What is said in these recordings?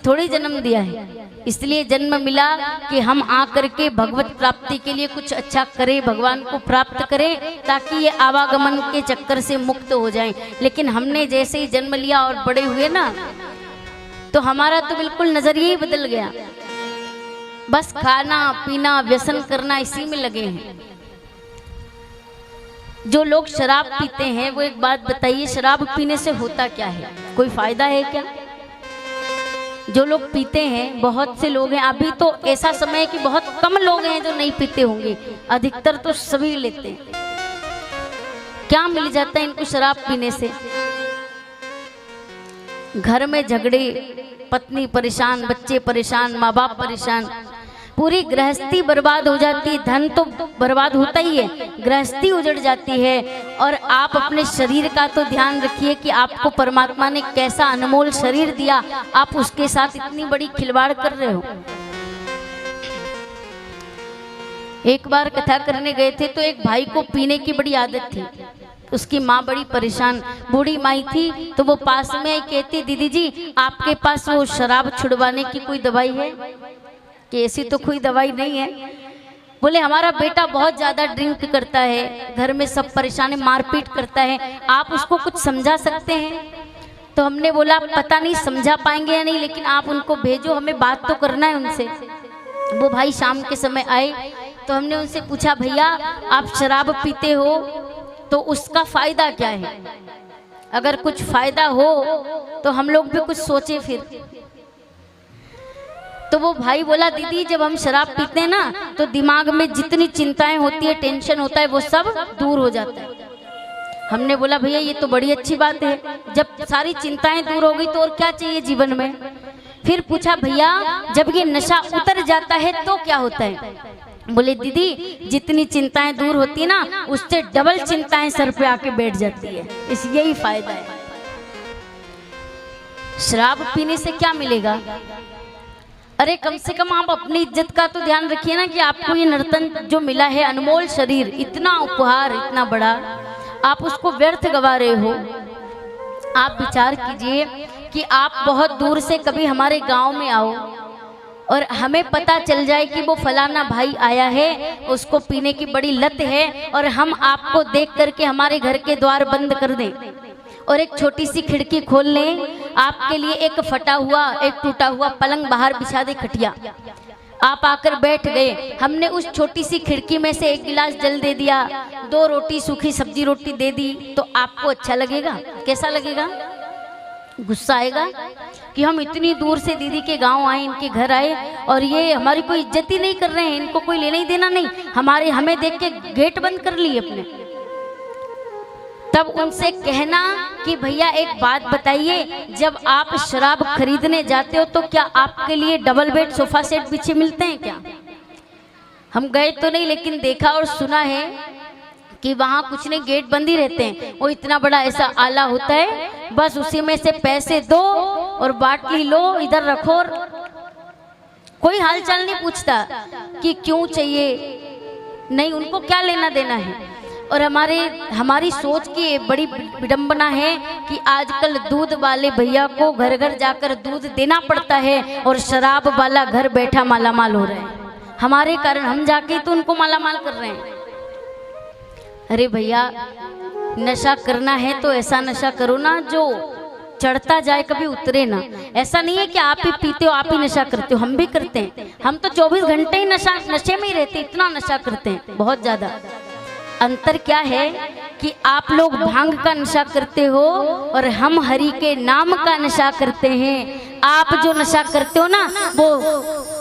थोड़ी जन्म दिया है, इसलिए जन्म मिला कि हम आकर के भगवत प्राप्ति के लिए कुछ अच्छा करें, भगवान को प्राप्त करें, ताकि ये आवागमन के चक्कर से मुक्त हो जाएं। लेकिन हमने जैसे ही जन्म लिया और बड़े हुए ना, तो हमारा तो बिल्कुल नजरिया ही बदल गया। बस खाना पीना व्यसन करना इसी में लगे हैं। जो लोग शराब पीते हैं वो एक बात बताइए, शराब पीने से होता क्या है? कोई फायदा है क्या? जो लोग पीते हैं, बहुत से लोग हैं, अभी तो ऐसा समय है कि बहुत कम लोग हैं जो नहीं पीते होंगे, अधिकतर तो सभी लेते हैं। क्या मिल जाता है इनको शराब पीने से? घर में झगड़े, पत्नी परेशान, बच्चे परेशान, माँ बाप परेशान, पूरी गृहस्थी बर्बाद हो जाती है। धन तो बर्बाद होता ही है, गृहस्थी उजड़ जाती है। और आप अपने शरीर का तो ध्यान रखिए कि आपको परमात्मा ने कैसा अनमोल शरीर दिया, आप उसके साथ इतनी बड़ी खिलवाड़ कर रहे हो। एक बार कथा करने गए थे तो एक भाई को पीने की बड़ी आदत थी। उसकी माँ बड़ी परेशान, बूढ़ी माई थी, तो वो पास में आई, कहती दीदी जी आपके पास वो शराब छुड़वाने की कोई दवाई है? कि ऐसी तो कोई दवाई नहीं है। बोले हमारा बेटा बहुत ज्यादा ड्रिंक करता है, घर में सब परेशान है, मारपीट करता है, आप उसको कुछ समझा सकते हैं? तो हमने बोला पता नहीं समझा पाएंगे या नहीं, लेकिन आप उनको भेजो, हमें बात तो करना है उनसे। वो भाई शाम के समय आए तो हमने उनसे पूछा भैया आप शराब पीते हो तो उसका फायदा क्या है? अगर कुछ फायदा हो तो हम लोग भी कुछ सोचे फिर। तो वो भाई बोला दीदी जब हम शराब पीते हैं ना तो दिमाग में जितनी चिंताएं होती है, टेंशन होता है, वो सब दूर हो जाता है। हमने बोला भैया ये तो बड़ी अच्छी बात है, जब सारी चिंताएं दूर हो गई तो और क्या चाहिए जीवन में? फिर पूछा भैया जब ये नशा उतर जाता है तो क्या होता है? बोले दीदी जितनी चिंताएं दूर होती है ना, उससे डबल चिंताएं सर पे आके बैठ जाती है। इस यही फायदा है। शराब पीने से क्या मिलेगा? अरे कम से कम आप अपनी इज्जत का तो ध्यान रखिए ना, कि आपको ये नर्तन जो मिला है, अनमोल शरीर, इतना उपहार, इतना बड़ा, आप उसको व्यर्थ गवा रहे हो। आप विचार कीजिए कि आप बहुत दूर से कभी हमारे गांव में आओ और हमें पता चल जाए कि वो फलाना भाई आया है, उसको पीने की बड़ी लत है, और हम आपको देख करके हमारे घर के द्वार बंद कर दें और एक छोटी सी खिड़की खोल लें, आपके लिए एक फटा हुआ, एक टूटा हुआ पलंग बाहर बिछा दे, खटिया, आप आकर बैठ गए, हमने उस छोटी सी खिड़की में से एक गिलास जल दे दिया, 2 रोटी सूखी सब्जी रोटी दे दी, तो आपको अच्छा लगेगा? कैसा लगेगा? गुस्सा आएगा कि हम इतनी दूर से दीदी के गांव आए, इनके घर आए, और ये हमारी कोई इज्जत ही नहीं कर रहे हैं, इनको कोई लेना ही देना नहीं, हमें देख के गेट बंद कर लिए अपने। तब उनसे कहना कि भैया एक बात बताइए, जब आप शराब खरीदने जाते हो तो क्या आपके लिए डबल बेड सोफा सेट पीछे मिलते हैं क्या? हम गए तो नहीं, लेकिन देखा और सुना है कि वहाँ कुछ नहीं, गेट बंद ही रहते हैं। वो इतना बड़ा ऐसा आला होता है, बस उसी में से पैसे दो और बाटली लो, इधर रखो, और कोई हालचाल नहीं पूछता कि क्यों चाहिए, नहीं, उनको क्या लेना देना है। और हमारी सोच की बड़ी विडंबना है कि आजकल दूध वाले भैया को घर घर जाकर दूध देना पड़ता है और शराब वाला घर बैठा मालामाल हो रहा है। हमारे कारण हम जाके तो उनको मालामाल कर रहे हैं। अरे भैया नशा करना है तो ऐसा नशा करो ना जो चढ़ता जाए, कभी उतरे ना। ऐसा नहीं है कि आप ही पीते हो, आप ही नशा करते हो, हम भी करते हैं। हम तो 24 घंटे ही नशे में ही रहते, इतना नशा करते हैं, बहुत ज्यादा। अंतर क्या है कि आप लोग भांग का नशा करते हो और हम हरि के नाम का नशा करते हैं। आप जो नशा करते हो ना वो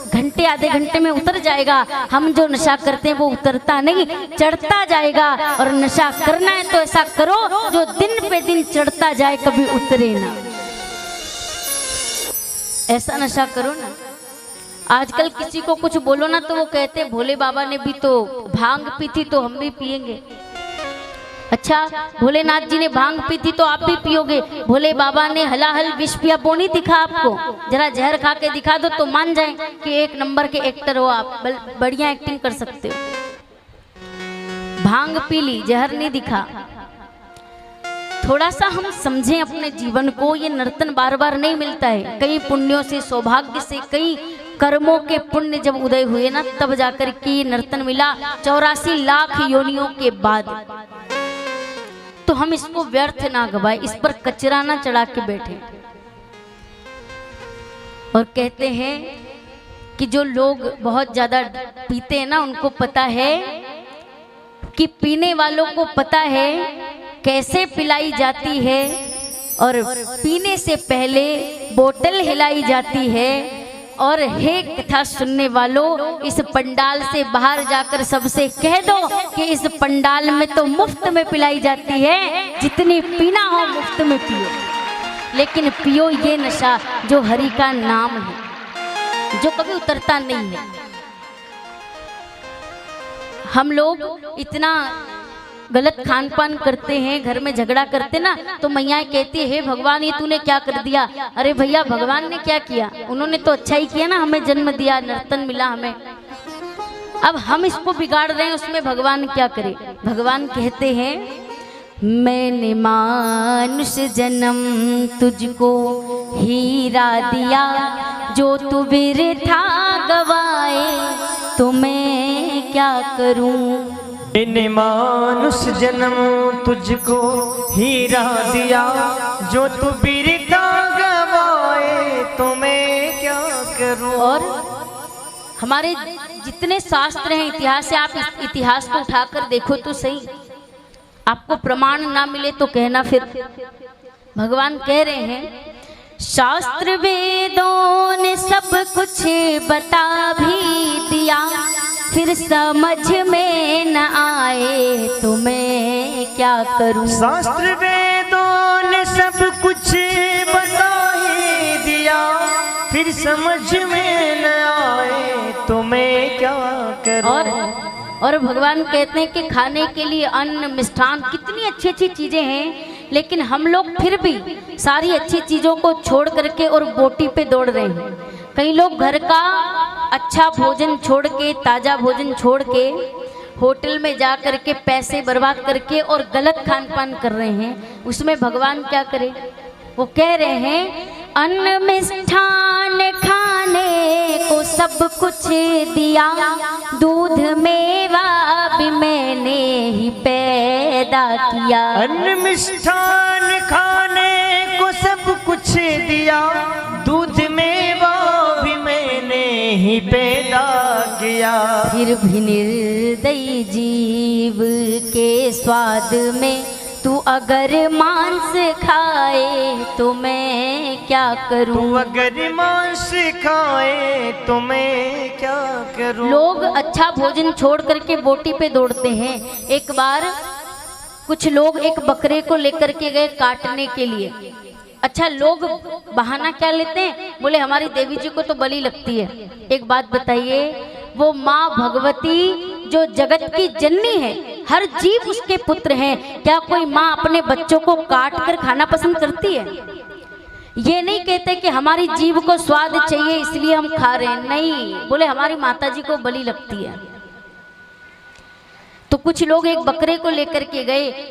घंटे आधे घंटे में उतर जाएगा, हम जो नशा करते हैं वो उतरता नहीं, चढ़ता जाएगा। और नशा करना है तो ऐसा करो जो दिन पे दिन चढ़ता जाए, कभी उतरे ना। ऐसा नशा करो ना। आजकल किसी को कुछ बोलो ना तो वो कहते भोले बाबा ने भी तो भांग पी थी तो हम भी पिएंगे। अच्छा, भोलेनाथ जी ने भांग पी थी तो आप भी पियोगे? भोले बाबा ने हलाहल विष पिया, वो नहीं दिखा आपको? जरा जहर खा के दिखा दो तो मान जाए कि एक नंबर के एक्टर हो आप, बढ़िया एक्टिंग कर सकते हो। भांग पी ली, जहर नहीं दिखा, थोड़ा सा हम समझें अपने जीवन को। ये नर्तन बार बार नहीं मिलता है, कई पुण्यों से, सौभाग्य से, कई कर्मों के पुण्य जब उदय हुए ना, तब जाकर के ये नर्तन मिला 84 लाख योनियों के बाद। तो हम इसको व्यर्थ ना गवाए, इस पर कचरा ना चढ़ा के बैठे। और कहते हैं कि जो लोग बहुत ज्यादा पीते हैं ना, उनको पता है कि पीने वालों को पता है कैसे पिलाई जाती है, और पीने से पहले बोतल हिलाई जाती है। और हे कथा सुनने वालों, इस पंडाल से बाहर जाकर सबसे कह दो कि इस पंडाल में तो मुफ्त में पिलाई जाती है, जितनी पीना हो मुफ्त में पियो, लेकिन पियो ये नशा जो हरि का नाम है, जो कभी उतरता नहीं है। हम लोग इतना गलत खान पान करते हैं, घर में झगड़ा करते ना, तो मैया कहती है हे भगवान ये तूने क्या कर दिया। अरे भैया भगवान ने क्या किया, उन्होंने तो अच्छा ही किया ना, हमें जन्म दिया, नर्तन मिला हमें। अब हम इसको बिगाड़ रहे हैं, उसमें भगवान क्या करे। भगवान कहते हैं मैंने मानुष जन्म तुझको हीरा दिया, जो तू बिरथा गवाए तो मैं क्या करूं। मैंने मानुष जन्म तुझको हीरा दिया, जो तू बिरथा गवाए तो मैं क्या करूं। और हमारे जितने शास्त्र हैं, इतिहास से, आप इस इतिहास को उठाकर देखो तो सही, आपको प्रमाण ना मिले तो कहना। फिर भगवान कह रहे हैं शास्त्र वेदों ने सब कुछ बता भी दिया, फिर समझ में न आए तो मैं क्या करूं। शास्त्र वेदों ने सब कुछ बता ही दिया, फिर समझ में न आए तो मैं क्या करूं। और भगवान कहते हैं कि खाने के लिए अन्न, मिष्ठान, कितनी अच्छी अच्छी चीजें हैं, लेकिन हम लोग फिर भी सारी अच्छी चीजों को छोड़ करके और बोटी पे दौड़ रहे हैं। कई लोग घर का अच्छा भोजन छोड़ के, ताजा भोजन छोड़ के, होटल में जा करके पैसे बर्बाद करके और गलत खान पान कर रहे हैं। उसमें भगवान क्या करे, वो कह रहे हैं अन्न मिष्ठान खाने को सब कुछ दिया, दूध मेवा भी मैंने ही पैदा किया। अन्न मिष्ठान खाने को सब कुछ दिया, दूध मेवा भी मैंने ही पैदा किया। फिर भी निर्दयी जीव के स्वाद में तू अगर मांस खाए तो मैं क्या करूं। तू अगर मांस खाए तो मैं क्या करूं। लोग अच्छा भोजन छोड़ करके बोटी पे दौड़ते हैं। एक बार कुछ लोग एक बकरे को लेकर के गए काटने के लिए। अच्छा, लोग बहाना क्या लेते हैं, बोले हमारी देवी जी को तो बलि लगती है। एक बात बताइए, वो माँ भगवती जो जगत की जननी है, हर जीव उसके पुत्र हैं, क्या कोई माँ अपने बच्चों को काट कर खाना पसंद करती है? ये नहीं कहते कि हमारी जीव को स्वाद चाहिए इसलिए हम खा रहे हैं, नहीं, बोले हमारी माता जी को बलि लगती है। तो कुछ लोग एक बकरे को लेकर के गए।